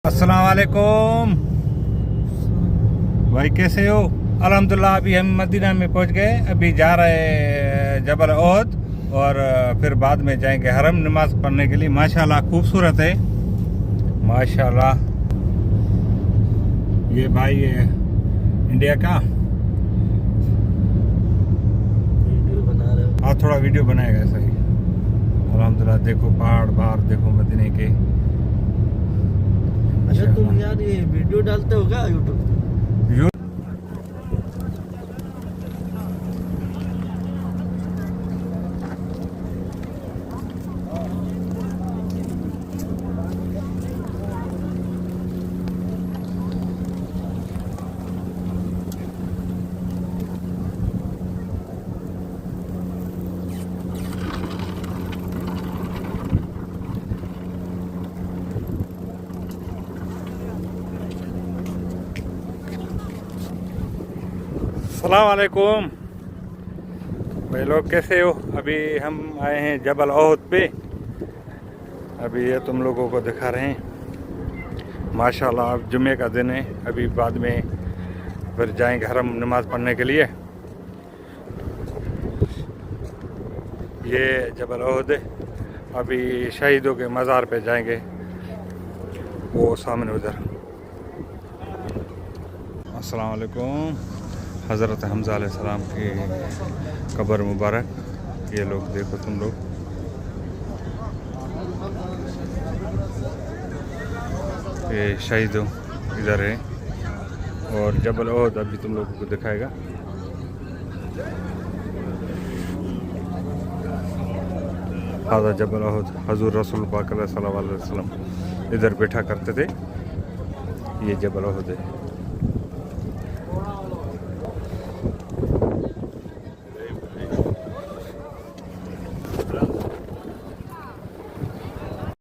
अस्सलाम वालेकुम भाई, कैसे हो? अल्हम्दुलिल्लाह अभी हम मदीना में पहुंच गए। अभी जा रहे हैं जबल ओहद और फिर बाद में जाएंगे हरम नमाज पढ़ने के लिए। माशाल्लाह खूबसूरत है माशाल्लाह। ये भाई है इंडिया का। वीडियो बना रहे हो? हाँ, थोड़ा वीडियो बनाएगा ऐसा ही। अल्हम्दुलिल्लाह देखो पहाड़ बाहर देखो मदीने के। अच्छा तुम यार ये वीडियो डालते हो क्या यूट्यूब पे? अस्सलाम वालेकुम भाई लोग, कैसे हो? अभी हम आए हैं जबल ओहद पे। अभी ये तुम लोगों को दिखा रहे हैं माशाल्लाह। अब जुम्मे का दिन है। अभी बाद में फिर जाएंगे हरम नमाज पढ़ने के लिए। ये जबल ओहद है। अभी शहीदों के मज़ार पे जाएंगे, वो सामने उधर। अस्सलाम वालेकुम। हज़रत हमज़ा अलैहिस्सलाम की कब्र मुबारक। ये लोग देखो तुम लोग, ये शहीदों इधर है। और जबल ओहद अभी तुम लोगों को दिखाएगा। हाज़ा जबल ओहद, हज़ूर रसूल पाक सल्लल्लाहु अलैहि वसल्लम इधर बैठा करते थे। ये जबल ओहद है।